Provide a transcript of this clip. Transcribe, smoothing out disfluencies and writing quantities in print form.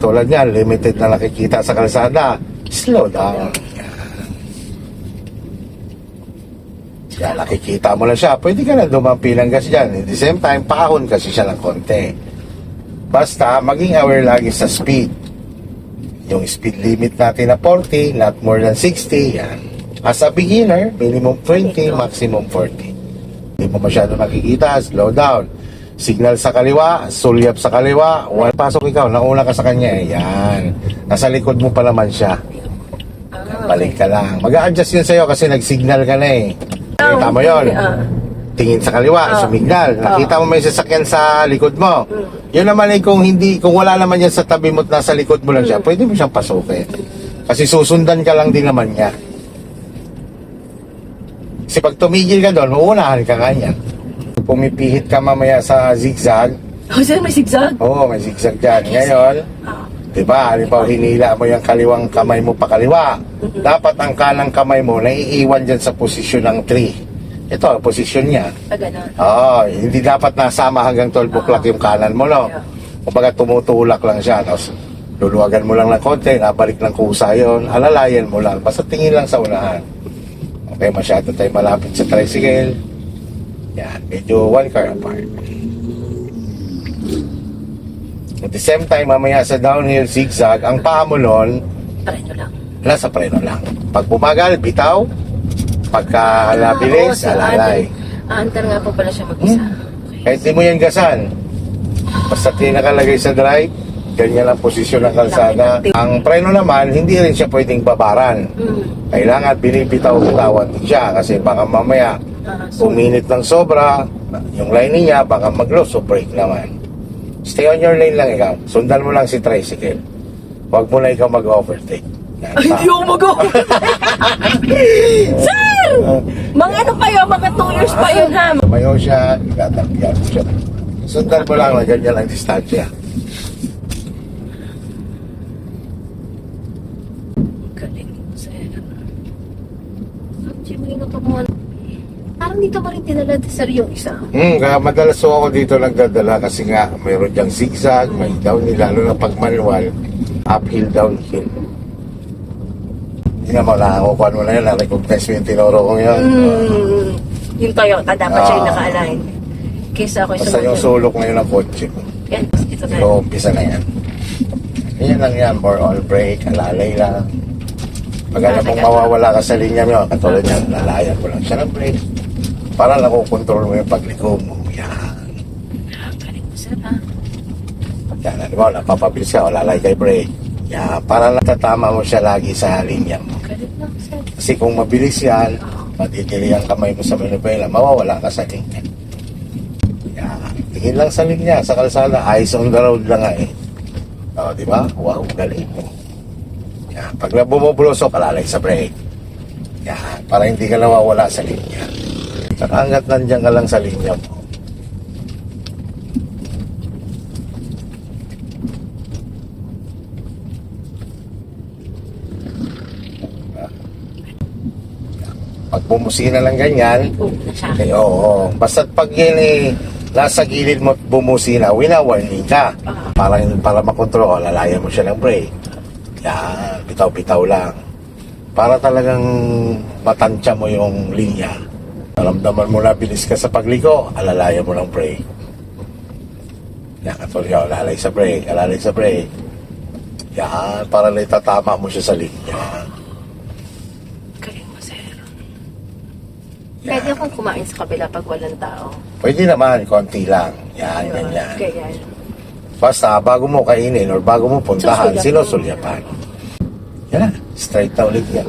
katulad niyan, limited na nakikita sa kalsada, slow down. Yan, nakikita mo na siya, pwede ka na dumampi ng gas dyan. At the same time, paahon kasi siya ng konti. Basta, maging aware lagi sa speed. Yung speed limit natin na 40, not more than 60, yan. As a beginner, minimum 20, maximum 40. Hindi mo masyado nakikita, slow down. Signal sa kaliwa, sulyap sa kaliwa, pasok ikaw, nauna ka sa kanya, yan. Nasa likod mo pa naman siya. Balik ka lang. Mag-a-adjust yun sa'yo kasi nag-signal ka na eh. Nakita mo yun. Tingin sa kaliwa, sumignal. Nakita mo may sasakyan sa likod mo. Yun naman eh, kung wala naman yan sa tabi mo at nasa likod mo lang siya, pwede mo siyang pasukin. Kasi susundan ka lang din naman niya. Kasi pag tumigil ka doon, uunahan ka kanya. Pumipihit ka mamaya sa zigzag. Oh, sir, may zigzag? Oo, may zigzag dyan. Ngayon, diba, halimbawa hinila mo yung kaliwang kamay mo pa kaliwa. Dapat ang kanang kamay mo naiiwan dyan sa posisyon ng 3. Ito, posisyon niya. Oo, hindi dapat nasama hanggang 12 o'clock yung kanan mo, no? Kumbaga tumutulak lang siya. Tapos luluwagan mo lang ng konti, nabalik ng kusa yun, alalayan mo lang. Basta tingin lang sa unahan. Okay, masyado tayo malapit sa tricycle. Yan, medyo 1 car apart. At the same time, mamaya sa downhill zigzag, ang paa mo nun, Preno lang. nasa preno lang. Pag bumagal, bitaw. Pagka nabilis, alalay. Aantar nga po pala siya mag-isa. Kahit di mo yan gasan. Basta nakalagay sa drive, ganyan ang posisyon ng kalsada. Ang preno naman, hindi rin siya pwedeng babaran. Kailangan binibitaw-bitawan din siya kasi baka mamaya uminit ng sobra, yung line niya baka mag-loss o break naman. Stay on your lane lang ikaw. Sundan mo lang si tricycle. Huwag mo na ikaw mag-overtake. Ay, hindi ako mag-overtake. Sir! Mga ano kayo, mga 2 years pa yun ha. Mayo siya, itatanggihan mo siya. Sundan mo lang na ganyan ang distansya. Galing, sir. Parang dito pa rin dinala, sir, yung isa. Kaya madalas ako dito nagdadala kasi nga mayroon diyang zigzag, may downhill, lalo na pag manual, uphill, downhill. Hindi naman nakakukuha mo na yun, na-recognize mo yung tinuro ko yun. Yung Toyota, dapat siya yung naka-align. Kesa ako Basta yung sulok ngayon ng kotse ko. Yan, ito na. So, umpisa na yan. Yan lang yan, more all brake, alalay lang. Pag alam mong mawawala ka sa linya mo, katulad yan, lalayan mo lang siya ng brake. Para nakukontrol mo yung pagliko mo. Yan. Galing mo, sir, ha? Yan, alam mo, napapabilis ka, lalay kay brake. Yan, para natatama mo siya lagi sa linya mo. Galing lang, sir. Kasi kung mabilis yan, matitili ang kamay mo sa manubela, mawawala ka sa linya. Yan, tingin lang sa linya, sa kalsada, eyes on the road lang nga eh. O, di ba? Wow, galing mo. Yan, pag bumubulosok, alalay sa brake. Yan, para hindi ka nawawala sa linya. Saka hanggat nandiyan ka lang sa linya mo. Pag bumusina lang ganyan, eh, oo. Basta't pag yun eh, nasa gilid mo at bumusina, wina-warning ka. Para makontrol, lalayan mo siya ng brake. Yan, bitaw-bitaw lang. Para talagang matansya mo yung linya. Naramdaman mo na bilis ka sa pagliko, alalayan mo ng brake. Yan, katulad, alalay sa brake, alalay sa brake. Yan, para naitatama mo siya sa linya. Galing mo, sir. Pwede akong kumain sa kabila pag walang tao. Pwede naman, konti lang. Yan, ganyan. Ganyan. Basta, bago mo kainin or bago mo puntahan, Susulyapan. sinusulyapan. Yan na, straight na ulit yan.